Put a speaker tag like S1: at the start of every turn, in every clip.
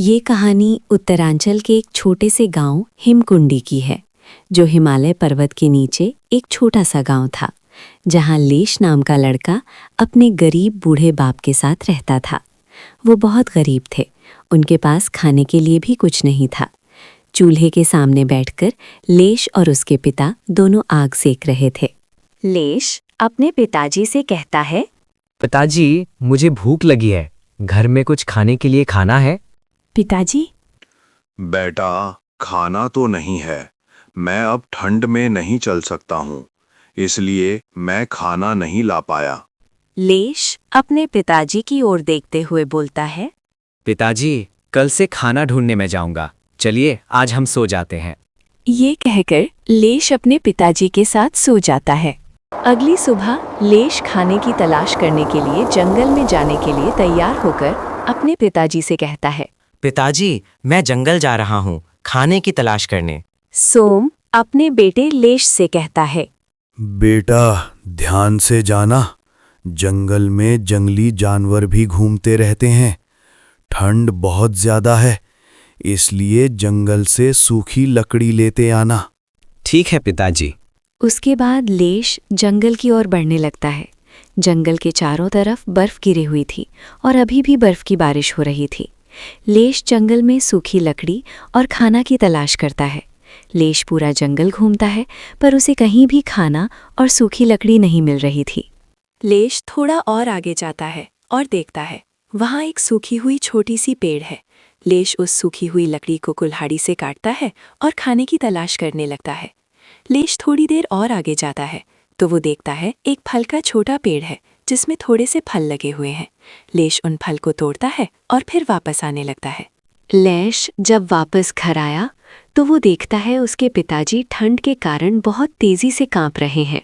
S1: ये कहानी उत्तरांचल के एक छोटे से गांव हिमकुंडी की है, जो हिमालय पर्वत के नीचे एक छोटा सा गांव था, जहां लेश नाम का लड़का अपने गरीब बूढ़े बाप के साथ रहता था। वो बहुत गरीब थे, उनके पास खाने के लिए भी कुछ नहीं था। चूल्हे के सामने बैठकर लेश और उसके पिता दोनों आग सेक रहे थे। लेश अपने पिताजी से कहता है,
S2: पिताजी, मुझे भूख लगी है, घर में कुछ खाने के लिए खाना है?
S1: पिताजी,
S3: बेटा, खाना तो नहीं है। मैं अब ठंड में नहीं चल सकता हूँ, इसलिए मैं खाना नहीं ला पाया।
S1: लेश अपने पिताजी की ओर देखते हुए बोलता है,
S2: पिताजी, कल से खाना ढूंढने में जाऊंगा, चलिए आज हम सो जाते हैं।
S1: ये कहकर लेश अपने पिताजी के साथ सो जाता है। अगली सुबह लेश खाने की तलाश करने के लिए जंगल में जाने के लिए तैयार होकर अपने पिताजी से कहता है,
S4: पिताजी, मैं जंगल जा रहा हूँ खाने की तलाश करने।
S1: सोम अपने बेटे लेश से कहता है,
S5: बेटा, ध्यान से जाना, जंगल में जंगली जानवर भी घूमते रहते हैं। ठंड बहुत ज्यादा है, इसलिए जंगल से सूखी लकड़ी लेते आना।
S2: ठीक है पिताजी।
S1: उसके बाद लेश जंगल की ओर बढ़ने लगता है। जंगल के चारों तरफ बर्फ गिरी हुई थी और अभी भी बर्फ की बारिश हो रही थी। लेश जंगल में सूखी लकड़ी और खाना की तलाश करता है। लेश पूरा जंगल घूमता है, पर उसे कहीं भी खाना और सूखी लकड़ी नहीं मिल रही थी। लेश थोड़ा और आगे जाता है और देखता है, वहाँ एक सूखी हुई छोटी सी पेड़ है। लेश उस सूखी हुई लकड़ी को कुल्हाड़ी से काटता है और खाने की तलाश करने लगता है। लेश थोड़ी देर और आगे जाता है तो वो देखता है एक फल का छोटा पेड़ है, जिसमें थोड़े से फल लगे हुए हैं। लेश उन फल को तोड़ता है और फिर वापस आने लगता है। लेश जब वापस घर आया तो वो देखता है उसके पिताजी ठंड के कारण बहुत तेजी से कांप रहे हैं।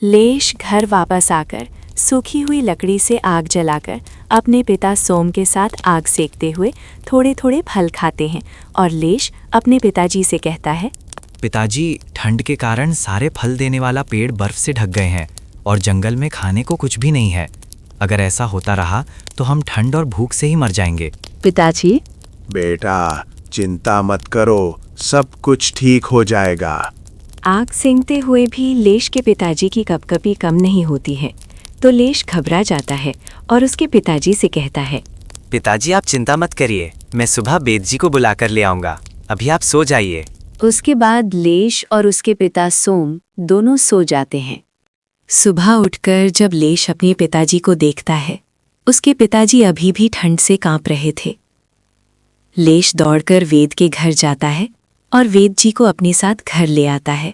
S1: लेश घर वापस आकर सूखी हुई लकड़ी से आग जलाकर अपने पिता सोम के साथ आग सेकते हुए थोड़े थोड़े फल खाते हैं और लेश अपने पिताजी से कहता है,
S4: पिताजी, ठंड के कारण सारे फल देने वाला पेड़ बर्फ से ढक गए हैं और जंगल में खाने को कुछ भी नहीं है। अगर ऐसा होता रहा तो हम ठंड और भूख से ही मर जाएंगे।
S1: पिताजी,
S3: बेटा, चिंता मत करो, सब कुछ ठीक हो जाएगा।
S1: आग सेंकते हुए भी लेश के पिताजी की कपकपी कम नहीं होती है, तो लेश घबरा जाता है और उसके पिताजी से कहता है,
S4: पिताजी, आप चिंता मत करिए, मैं सुबह बेद जी को बुलाकर ले आऊंगा, अभी आप सो जाइए।
S1: उसके बाद लेश और उसके पिता सोम दोनों सो जाते हैं। सुबह उठकर जब लेश अपने पिताजी को देखता है, उसके पिताजी अभी भी ठंड से कांप रहे थे। लेश दौड़कर वेद के घर जाता है और वेद जी को अपने साथ घर ले आता है।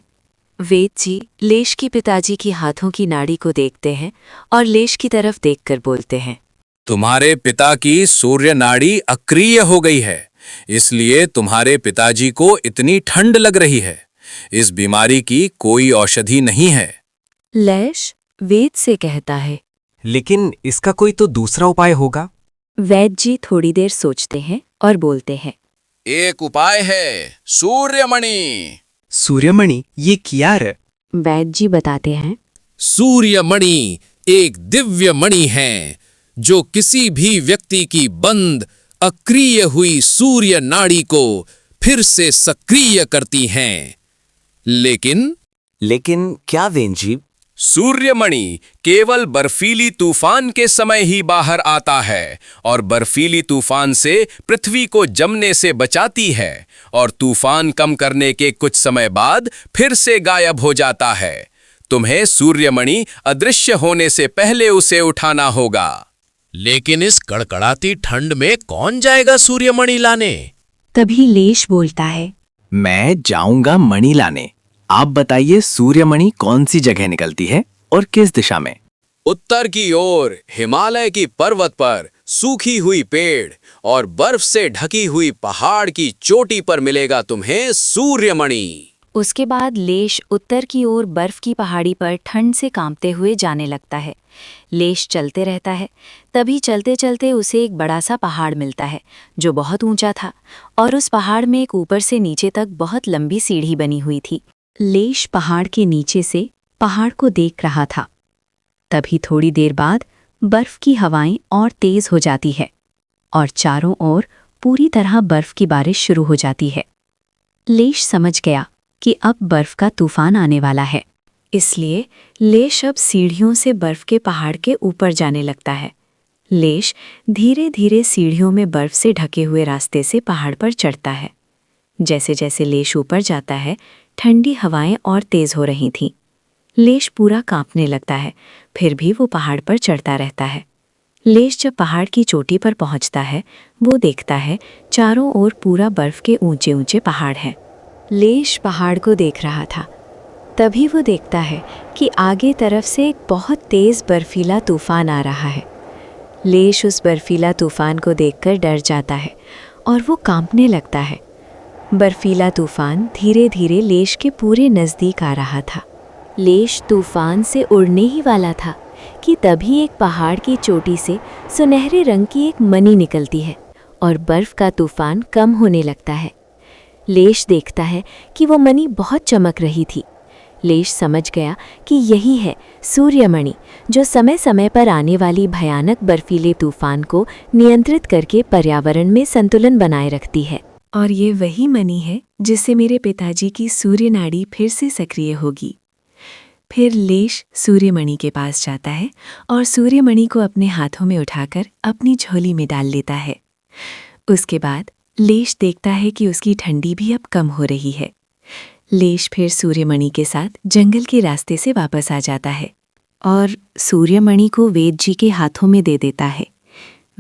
S1: वेद जी लेश के पिताजी की हाथों की नाड़ी को देखते हैं और लेश की तरफ देखकर बोलते हैं,
S6: तुम्हारे पिता की सूर्य नाड़ी अक्रिय हो गई है, इसलिए तुम्हारे पिताजी को इतनी ठंड लग रही है। इस बीमारी की कोई औषधि नहीं है।
S1: लेश वेद से कहता है,
S4: लेकिन इसका कोई तो दूसरा उपाय होगा।
S1: वैद जी थोड़ी देर सोचते हैं और बोलते हैं,
S6: एक उपाय है, सूर्यमणि।
S4: सूर्यमणि, ये क्या है?
S1: वैद जी बताते हैं,
S6: सूर्यमणि एक दिव्य मणि है जो किसी भी व्यक्ति की बंद अक्रिय हुई सूर्य नाड़ी को फिर से सक्रिय करती हैं। लेकिन
S4: क्या वेद जी?
S6: सूर्यमणि केवल बर्फीली तूफान के समय ही बाहर आता है और बर्फीली तूफान से पृथ्वी को जमने से बचाती है और तूफान कम करने के कुछ समय बाद फिर से गायब हो जाता है। तुम्हें सूर्यमणि अदृश्य होने से पहले उसे उठाना होगा।
S7: लेकिन इस कड़कड़ाती ठंड में कौन जाएगा सूर्यमणि लाने?
S1: तभी लेश बोलता है,
S4: मैं जाऊंगा मणि लाने। आप बताइए, सूर्यमणि कौन सी जगह निकलती है और किस दिशा में?
S6: उत्तर की ओर हिमालय की पर्वत पर सूखी हुई पेड़ और बर्फ से ढकी हुई पहाड़ की चोटी पर मिलेगा तुम्हें सूर्यमणि।
S1: उसके बाद लेश उत्तर की ओर बर्फ की पहाड़ी पर ठंड से कांपते हुए जाने लगता है। लेश चलते रहता है। तभी चलते चलते उसे एक बड़ा सा पहाड़ मिलता है जो बहुत ऊंचा था और उस पहाड़ में एक ऊपर से नीचे तक बहुत लंबी सीढ़ी बनी हुई थी। लेश पहाड़ के नीचे से पहाड़ को देख रहा था। तभी थोड़ी देर बाद बर्फ की हवाएं और तेज हो जाती है और चारों ओर पूरी तरह बर्फ की बारिश शुरू हो जाती है। लेश समझ गया कि अब बर्फ का तूफान आने वाला है, इसलिए लेश अब सीढ़ियों से बर्फ के पहाड़ के ऊपर जाने लगता है। लेश धीरे धीरे सीढ़ियों में बर्फ से ढके हुए रास्ते से पहाड़ पर चढ़ता है। जैसे जैसे लेश ऊपर जाता है, ठंडी हवाएं और तेज हो रही थीं। लेश पूरा कांपने लगता है, फिर भी वो पहाड़ पर चढ़ता रहता है। लेश जब पहाड़ की चोटी पर पहुंचता है, वो देखता है चारों ओर पूरा बर्फ के ऊंचे ऊंचे पहाड़ हैं। लेश पहाड़ को देख रहा था, तभी वो देखता है कि आगे तरफ से एक बहुत तेज बर्फीला तूफान आ रहा है। लेश उस बर्फीला तूफान को देखकर डर जाता है और वो कांपने लगता है। बर्फीला तूफान धीरे धीरे लेश के पूरे नज़दीक आ रहा था। लेश तूफान से उड़ने ही वाला था कि तभी एक पहाड़ की चोटी से सुनहरे रंग की एक मणि निकलती है और बर्फ का तूफान कम होने लगता है। लेश देखता है कि वो मणि बहुत चमक रही थी। लेश समझ गया कि यही है सूर्यमणि, जो समय समय पर आने वाली भयानक बर्फीले तूफान को नियंत्रित करके पर्यावरण में संतुलन बनाए रखती है। और ये वही मणि है जिससे मेरे पिताजी की सूर्य नाड़ी फिर से सक्रिय होगी। फिर लेश सूर्यमणि के पास जाता है और सूर्यमणि को अपने हाथों में उठाकर अपनी झोली में डाल लेता है। उसके बाद लेश देखता है कि उसकी ठंडी भी अब कम हो रही है। लेश फिर सूर्यमणि के साथ जंगल के रास्ते से वापस आ जाता है और सूर्यमणि को वेद जी के हाथों में दे देता है।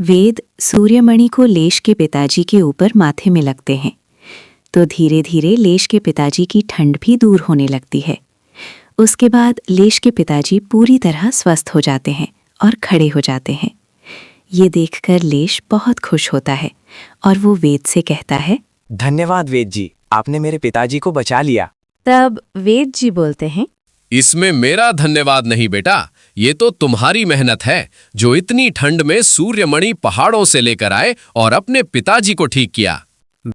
S1: वेद सूर्यमणि को लेश के पिताजी के ऊपर माथे में लगते हैं, तो धीरे धीरे लेश के पिताजी की ठंड भी दूर होने लगती है। उसके बाद लेश के पिताजी पूरी तरह स्वस्थ हो जाते हैं और खड़े हो जाते हैं। ये देखकर लेश बहुत खुश होता है और वो वेद से कहता है,
S2: धन्यवाद वेद जी, आपने मेरे पिताजी को बचा लिया।
S1: तब वेद जी बोलते हैं,
S6: इसमें मेरा धन्यवाद नहीं बेटा, ये तो तुम्हारी मेहनत है जो इतनी ठंड में सूर्यमणि पहाड़ों से लेकर आए और अपने पिताजी को ठीक किया।